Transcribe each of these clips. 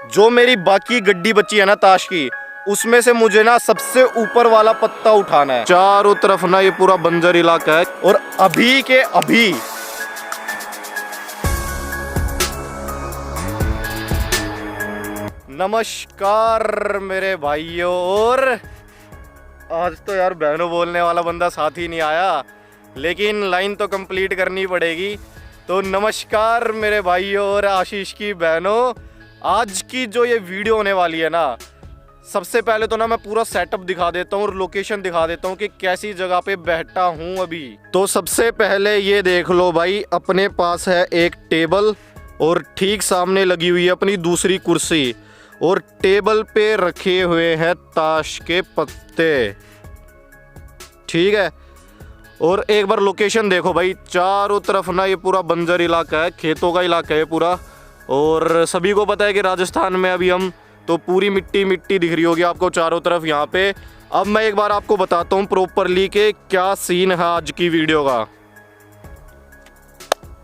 जो मेरी बाकी गड्डी बची है ना ताश की, उसमें से मुझे ना सबसे ऊपर वाला पत्ता उठाना है। चारों तरफ ना ये पूरा बंजर इलाका है और अभी के अभी नमस्कार मेरे भाइयों। और आज तो यार बहनों बोलने वाला बंदा साथ ही नहीं आया, लेकिन लाइन तो कंप्लीट करनी पड़ेगी। तो नमस्कार मेरे भाइयों और आशीष की बहनों। आज की जो ये वीडियो होने वाली है ना, सबसे पहले तो ना मैं पूरा सेटअप दिखा देता हूँ और लोकेशन दिखा देता हूँ कि कैसी जगह पे बैठा हूँ अभी। तो सबसे पहले ये देख लो भाई, अपने पास है एक टेबल और ठीक सामने लगी हुई है अपनी दूसरी कुर्सी, और टेबल पे रखे हुए हैं ताश के पत्ते। ठीक है, और एक बार लोकेशन देखो भाई, चारों तरफ ना ये पूरा बंजर इलाका है, खेतों का इलाका है पूरा। और सभी को पता है कि राजस्थान में अभी हम तो पूरी मिट्टी मिट्टी दिख रही होगी आपको चारों तरफ यहाँ पे। अब मैं एक बार आपको बताता हूँ प्रॉपरली कि क्या सीन है आज की वीडियो का।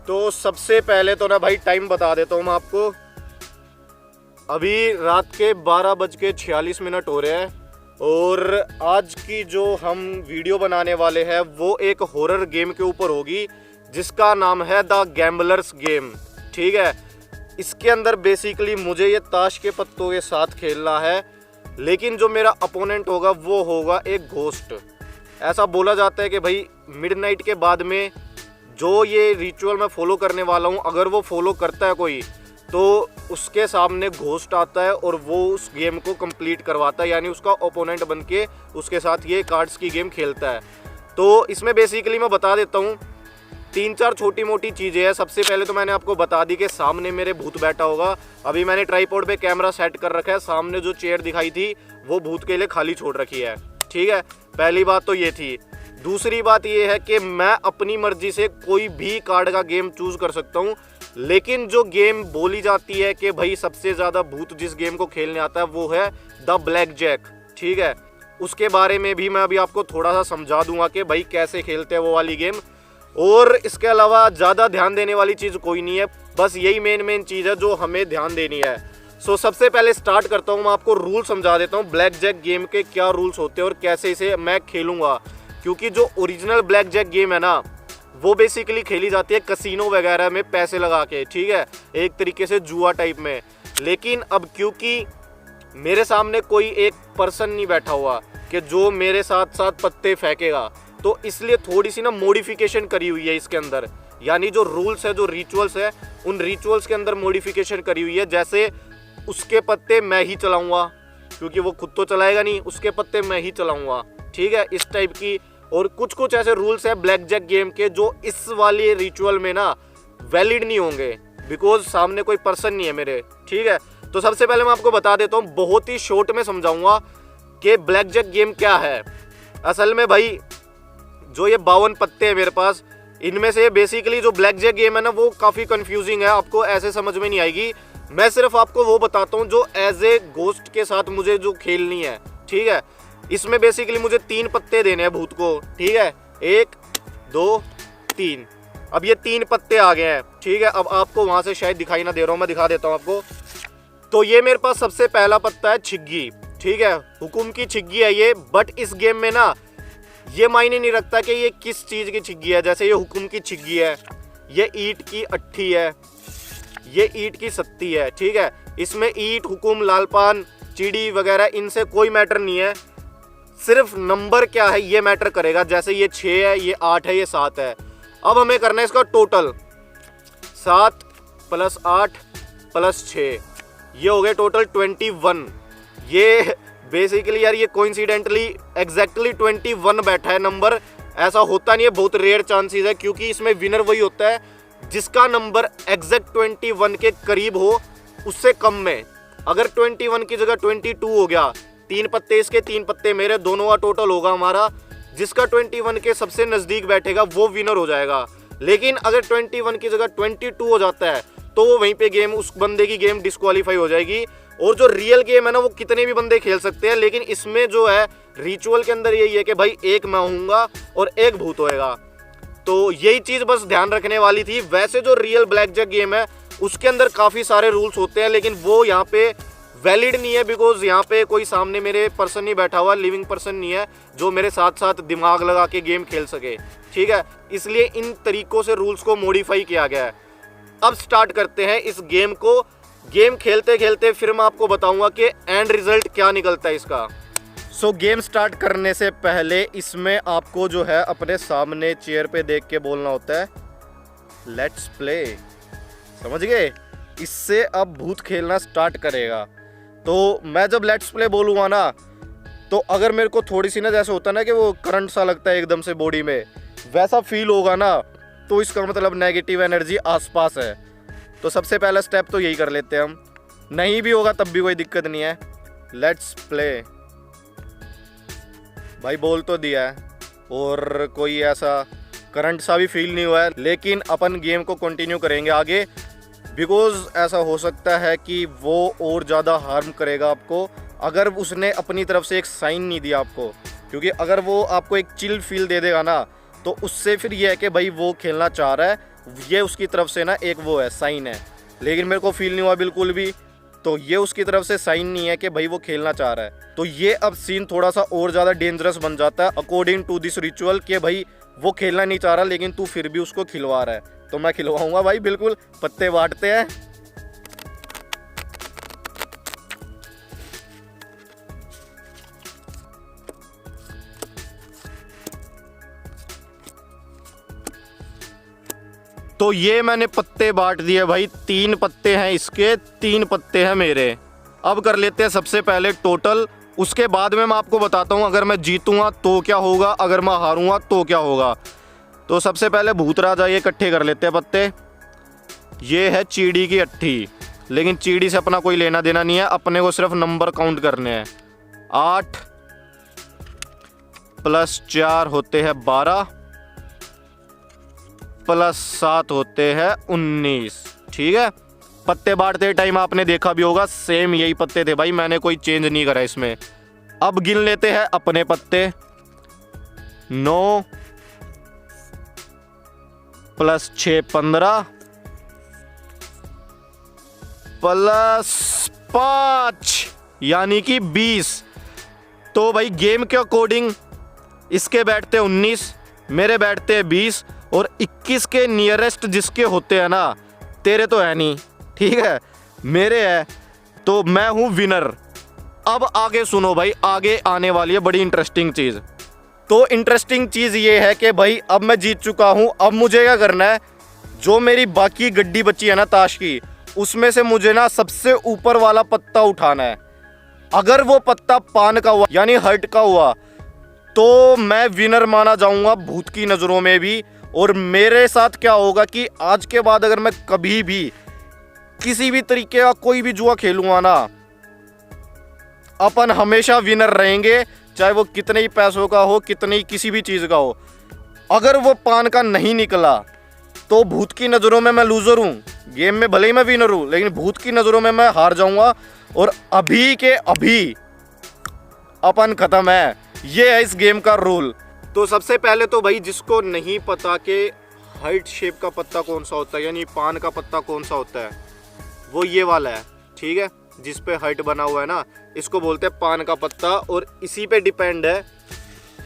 तो सबसे पहले तो ना भाई टाइम बता देता हूँ मैं आपको। अभी रात के 12:46 हो रहे हैं और आज की जो हम वीडियो बनाने वाले हैं वो एक हॉरर गेम के ऊपर होगी जिसका नाम है द गैम्बलर्स गेम। ठीक है, इसके अंदर बेसिकली मुझे ये ताश के पत्तों के साथ खेलना है, लेकिन जो मेरा अपोनेंट होगा वो होगा एक घोस्ट। ऐसा बोला जाता है कि भाई मिडनाइट के बाद में जो ये रिचुअल मैं फॉलो करने वाला हूँ, अगर वो फॉलो करता है कोई, तो उसके सामने घोस्ट आता है और वो उस गेम को कंप्लीट करवाता है, यानी उसका ओपोनेंट बन के उसके साथ ये कार्ड्स की गेम खेलता है। तो इसमें बेसिकली मैं बता देता हूँ 3-4 छोटी मोटी चीज़ें हैं। सबसे पहले तो मैंने आपको बता दी कि सामने मेरे भूत बैठा होगा। अभी मैंने ट्राइपॉड पे कैमरा सेट कर रखा है, सामने जो चेयर दिखाई थी वो भूत के लिए खाली छोड़ रखी है। ठीक है, पहली बात तो ये थी। दूसरी बात ये है कि मैं अपनी मर्जी से कोई भी कार्ड का गेम चूज कर सकता हूँ, लेकिन जो गेम बोली जाती है कि भाई सबसे ज़्यादा भूत जिस गेम को खेलने आता है वो है द ब्लैक जैक। ठीक है, उसके बारे में भी मैं अभी आपको थोड़ा सा समझा दूंगा कि भाई कैसे खेलते हैं वो वाली गेम। और इसके अलावा ज़्यादा ध्यान देने वाली चीज़ कोई नहीं है, बस यही मेन चीज़ है जो हमें ध्यान देनी है। सो सबसे पहले स्टार्ट करता हूँ, मैं आपको रूल समझा देता हूँ ब्लैक जैक गेम के क्या रूल्स होते हैं और कैसे इसे मैं खेलूँगा। क्योंकि जो ओरिजिनल ब्लैक जैक गेम है ना, वो बेसिकली खेली जाती है कसिनो वगैरह में पैसे लगा के। ठीक है, एक तरीके से जुआ टाइप में। लेकिन अब क्योंकि मेरे सामने कोई एक पर्सन नहीं बैठा हुआ कि जो मेरे साथ साथ पत्ते फेंकेगा, तो इसलिए थोड़ी सी ना मॉडिफिकेशन करी हुई है इसके अंदर। यानी जो रूल्स है, जो रिचुअल्स है, उन रिचुअल्स के अंदर मॉडिफिकेशन करी हुई है। जैसे उसके पत्ते मैं ही चलाऊंगा, क्योंकि वो खुद तो चलाएगा नहीं, उसके पत्ते मैं ही चलाऊंगा। ठीक है, इस टाइप की। और कुछ कुछ ऐसे रूल्स है ब्लैक जैक गेम के जो इस वाले रिचुअल में ना वैलिड नहीं होंगे, बिकॉज सामने कोई पर्सन नहीं है मेरे। ठीक है, तो सबसे पहले मैं आपको बता देता हूँ, बहुत ही शॉर्ट में समझाऊंगा कि ब्लैक जैक गेम क्या है। असल में भाई जो ये 52 पत्ते हैं मेरे पास, इनमें से बेसिकली जो ब्लैक जैक गेम है ना वो काफ़ी कंफ्यूजिंग है, आपको ऐसे समझ में नहीं आएगी। मैं सिर्फ आपको वो बताता हूँ जो एज ए घोस्ट के साथ मुझे जो खेलनी है। ठीक है, इसमें बेसिकली मुझे 3 पत्ते देने हैं भूत को। ठीक है, 1 2 3। अब ये 3 पत्ते आ गए हैं। ठीक है, अब आपको वहाँ से शायद दिखाई ना दे रहा हूँ, मैं दिखा देता हूँ आपको। तो ये मेरे पास सबसे पहला पत्ता है छिग्गी। ठीक है, हुकुम की छिग्गी है ये। बट इस गेम में ना ये मायने नहीं रखता कि ये किस चीज़ की छिग्गी है। जैसे ये हुकुम की छिग्गी है, ये ईंट की अट्ठी है, ये ईंट की सत्ती है। ठीक है, इसमें ईंट, हुकुम, लालपान, चिड़ी वगैरह इनसे कोई मैटर नहीं है, सिर्फ नंबर क्या है ये मैटर करेगा। जैसे ये 6 है, ये 8 है, ये 7 है। अब हमें करना है इसका टोटल। 7 + 8 + 6, ये हो गए टोटल 21। ये बेसिकली यार ये कोइंसिडेंटली एग्जैक्टली 21 बैठा है नंबर। ऐसा होता नहीं है, बहुत रेयर चांसेस है, क्योंकि इसमें विनर वही होता है जिसका नंबर एग्जैक्ट 21 के करीब हो, उससे कम में। अगर 21 की जगह 22 हो गया, 3 पत्ते इसके 3 पत्ते मेरे, दोनों का टोटल होगा हमारा। जिसका 21 के सबसे नज़दीक बैठेगा वो विनर हो जाएगा। लेकिन अगर 21 की जगह 22 हो जाता है तो वो वहीं पे गेम, उस बंदे की गेम डिस्क्वालीफाई हो जाएगी। और जो रियल गेम है ना वो कितने भी बंदे खेल सकते हैं, लेकिन इसमें जो है रिचुअल के अंदर यही है कि भाई एक मैं होऊंगा और एक भूत होएगा। तो यही चीज़ बस ध्यान रखने वाली थी। वैसे जो रियल ब्लैक जैक गेम है उसके अंदर काफ़ी सारे रूल्स होते हैं, लेकिन वो यहाँ पे वैलिड नहीं है, बिकॉज यहाँ पे कोई सामने मेरे पर्सन नहीं बैठा हुआ, लिविंग पर्सन नहीं है जो मेरे साथ साथ दिमाग लगा के गेम खेल सके, ठीक है। इसलिए इन तरीकों से रूल्स को मॉडिफाई किया गया है। अब स्टार्ट करते हैं इस गेम को। गेम खेलते खेलते फिर मैं आपको बताऊंगा कि एंड रिजल्ट क्या निकलता है इसका। सो गेम स्टार्ट करने से पहले इसमें आपको जो है अपने सामने चेयर पे देख के बोलना होता है लेट्स प्ले, समझ गए। इससे अब भूत खेलना स्टार्ट करेगा। तो मैं जब लेट्स प्ले बोलूँगा ना, तो अगर मेरे को थोड़ी सी ना जैसे होता है ना कि वो करंट सा लगता है एकदम से बॉडी में, वैसा फील होगा ना, तो इसका मतलब नेगेटिव एनर्जी आसपास है। तो सबसे पहला स्टेप तो यही कर लेते हैं हम। नहीं भी होगा तब भी कोई दिक्कत नहीं है। लेट्स प्ले भाई बोल तो दिया है और कोई ऐसा करंट सा भी फील नहीं हुआ है, लेकिन अपन गेम को कंटिन्यू करेंगे आगे, बिकॉज ऐसा हो सकता है कि वो और ज़्यादा हार्म करेगा आपको अगर उसने अपनी तरफ से एक साइन नहीं दिया आपको। क्योंकि अगर वो आपको एक चिल फील दे देगा ना, तो उससे फिर ये है कि भाई वो खेलना चाह रहा है, ये उसकी तरफ से ना एक वो है साइन है। लेकिन मेरे को फील नहीं हुआ बिल्कुल भी, तो ये उसकी तरफ से साइन नहीं है कि भाई वो खेलना चाह रहा है। तो ये अब सीन थोड़ा सा और ज़्यादा डेंजरस बन जाता है अकॉर्डिंग टू दिस रिचुअल, कि भाई वो खेलना नहीं चाह रहा लेकिन तू फिर भी उसको खिलवा रहा है। तो मैं खिलवाऊंगा भाई, बिल्कुल पत्ते बांटते हैं। तो ये मैंने पत्ते बांट दिए भाई, 3 पत्ते हैं इसके, 3 पत्ते हैं मेरे। अब कर लेते हैं सबसे पहले टोटल, उसके बाद में मैं आपको बताता हूँ अगर मैं जीतूंगा तो क्या होगा, अगर मैं हारूंगा तो क्या होगा। तो सबसे पहले भूतराज आइए इकट्ठे कर लेते हैं पत्ते। ये है चीड़ी की अट्ठी, लेकिन चीड़ी से अपना कोई लेना देना नहीं है, अपने को सिर्फ नंबर काउंट करने हैं। 8 + 4 होते हैं 12 + 7 होते हैं 19, ठीक है। पत्ते बांटते टाइम आपने देखा भी होगा सेम यही पत्ते थे भाई, मैंने कोई चेंज नहीं करा इसमें। अब गिन लेते हैं अपने पत्ते। 9 + 6 15 + 5 यानी कि 20। तो भाई गेम के अकॉर्डिंग इसके बैठते 19, मेरे बैठते हैं 20, और 21 के नियरेस्ट जिसके होते हैं ना, तेरे तो है नहीं, ठीक है, मेरे है, तो मैं हूं विनर। अब आगे सुनो भाई, आगे आने वाली है बड़ी इंटरेस्टिंग चीज़। तो इंटरेस्टिंग चीज़ ये है कि भाई अब मैं जीत चुका हूं, अब मुझे क्या करना है, जो मेरी बाकी गड्डी बची है ना ताश की, उसमें से मुझे ना सबसे ऊपर वाला पत्ता उठाना है। अगर वो पत्ता पान का हुआ यानी हर्ट का हुआ, तो मैं विनर माना जाऊंगा भूत की नज़रों में भी। और मेरे साथ क्या होगा कि आज के बाद अगर मैं कभी भी किसी भी तरीके का कोई भी जुआ खेलूंगा ना, अपन हमेशा विनर रहेंगे, चाहे वो कितने ही पैसों का हो, कितने ही किसी भी चीज़ का हो। अगर वो पान का नहीं निकला तो भूत की नज़रों में मैं लूज़र हूँ। गेम में भले ही मैं विनर हूँ, लेकिन भूत की नज़रों में मैं हार जाऊंगा, और अभी के अभी अपन ख़त्म है। ये है इस गेम का रूल। तो सबसे पहले तो भाई जिसको नहीं पता कि हार्ट शेप का पत्ता कौन सा होता है, यानी पान का पत्ता कौन सा होता है, वो ये वाला है, ठीक है, जिस पे हार्ट बना हुआ है ना, इसको बोलते हैं पान का पत्ता। और इसी पे डिपेंड है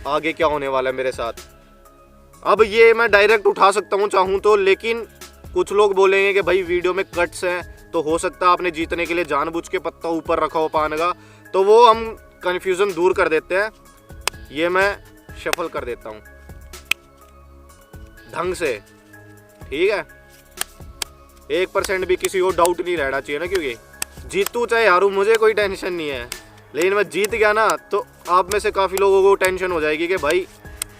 आगे क्या होने वाला है मेरे साथ। अब ये मैं डायरेक्ट उठा सकता हूँ चाहूँ तो, लेकिन कुछ लोग बोलेंगे कि भाई वीडियो में कट्स हैं, तो हो सकता है आपने जीतने के लिए जानबूझ के पत्ता ऊपर रखा हो पान का, तो वो हम कन्फ्यूज़न दूर कर देते हैं। ये मैं शफल कर देता हूँ ढंग से, ठीक है। 1% भी किसी को डाउट नहीं रहना चाहिए ना, क्योंकि जीतू चाहे हारू मुझे कोई टेंशन नहीं है, लेकिन मैं जीत गया ना तो आप में से काफ़ी लोगों को टेंशन हो जाएगी कि भाई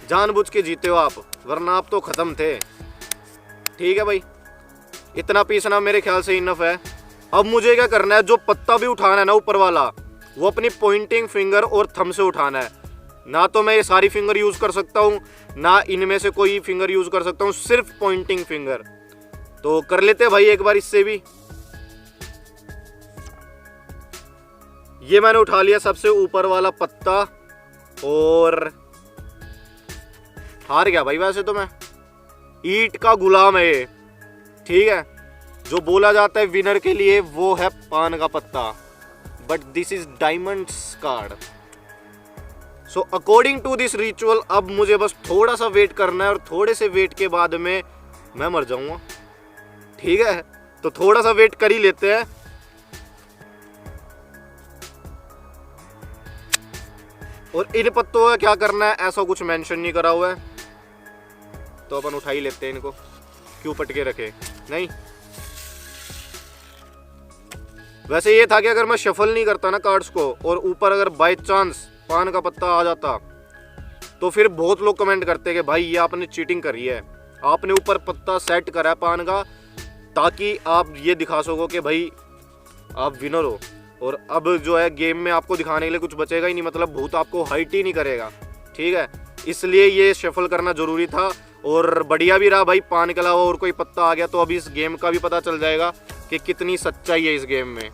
जानबूझ के जीते हो आप, वरना आप तो ख़त्म थे, ठीक है भाई। इतना पीसना मेरे ख्याल से इनफ है। अब मुझे क्या करना है, जो पत्ता भी उठाना है ना ऊपर वाला, वो अपनी पॉइंटिंग फिंगर और थंब से उठाना है। ना तो मैं ये सारी फिंगर यूज़ कर सकता हूँ, ना इनमें से कोई फिंगर यूज़ कर सकता हूँ, सिर्फ पॉइंटिंग फिंगर। तो कर लेते हैं भाई एक बार इससे भी। ये मैंने उठा लिया सबसे ऊपर वाला पत्ता, और हार गया भाई। वैसे तो मैं ईंट का गुलाम है ये, ठीक है। जो बोला जाता है विनर के लिए वो है पान का पत्ता। But this is diamonds card. So according to this ritual अब मुझे बस थोड़ा सा वेट करना है और थोड़े से वेट के बाद में मैं मर जाऊंगा। ठीक है, तो थोड़ा सा वेट कर ही लेते हैं। और इन पत्तों का क्या करना है ऐसा कुछ मेंशन नहीं करा हुआ है, तो अपन उठा ही लेते हैं इनको। क्यों पटके रखे, नहीं। वैसे ये था कि अगर मैं शफल नहीं करता ना कार्ड्स को और ऊपर अगर बाय चांस पान का पत्ता आ जाता तो फिर बहुत लोग कमेंट करते कि भाई ये आपने चीटिंग करी है, आपने ऊपर पत्ता सेट करा है पान का ताकि आप ये दिखा सको कि भाई आप विनर हो। और अब जो है गेम में आपको दिखाने के लिए कुछ बचेगा ही नहीं, मतलब भूत आपको हाइट ही नहीं करेगा। ठीक है, इसलिए ये शफल करना जरूरी था और बढ़िया भी रहा भाई। पान के अलावा और कोई पत्ता आ गया तो अभी इस गेम का भी पता चल जाएगा कि कितनी सच्चाई है इस गेम में।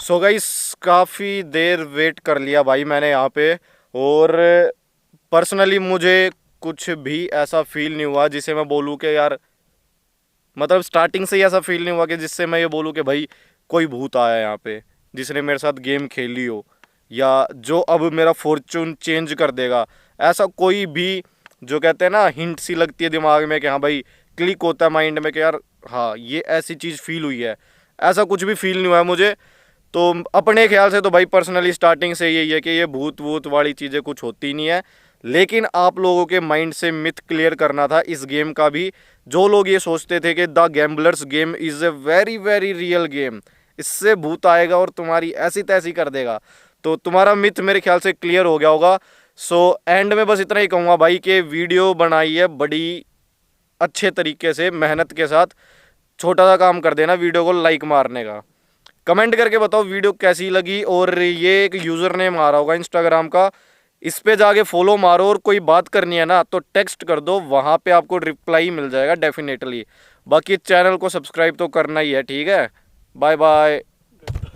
सो गाइस काफ़ी देर वेट कर लिया भाई मैंने यहाँ पे, और पर्सनली मुझे कुछ भी ऐसा फील नहीं हुआ जिसे मैं बोलूँ कि यार, मतलब स्टार्टिंग से ही ऐसा फील नहीं हुआ कि जिससे मैं ये बोलूँ कि भाई कोई भूत आया है यहाँ पे जिसने मेरे साथ गेम खेली हो या जो अब मेरा फॉर्चून चेंज कर देगा। ऐसा कोई भी जो कहते हैं ना हिंट सी लगती है दिमाग में कि हाँ भाई क्लिक होता है माइंड में कि यार हाँ ये ऐसी चीज़ फील हुई है, ऐसा कुछ भी फील नहीं हुआ है मुझे। तो अपने ख्याल से तो भाई पर्सनली स्टार्टिंग से यही है कि ये भूत वूत वाली चीज़ें कुछ होती नहीं है, लेकिन आप लोगों के माइंड से मिथ क्लियर करना था इस गेम का भी। जो लोग ये सोचते थे कि the gamblers game is a very very real game, इससे भूत आएगा और तुम्हारी ऐसी तैसी कर देगा, तो तुम्हारा मिथ मेरे ख्याल से क्लियर हो गया होगा। सो एंड में बस इतना ही कहूँगा भाई कि वीडियो बनाई है बड़ी अच्छे तरीके से मेहनत के साथ, छोटा सा काम कर देना वीडियो को लाइक मारने का। कमेंट करके बताओ वीडियो कैसी लगी, और ये एक यूज़र नेम आ रहा होगा इंस्टाग्राम का, इस पे जाके फॉलो मारो, और कोई बात करनी है ना तो टेक्स्ट कर दो, वहाँ पे आपको रिप्लाई मिल जाएगा डेफिनेटली। बाकी चैनल को सब्सक्राइब तो करना ही है। ठीक है, बाय बाय।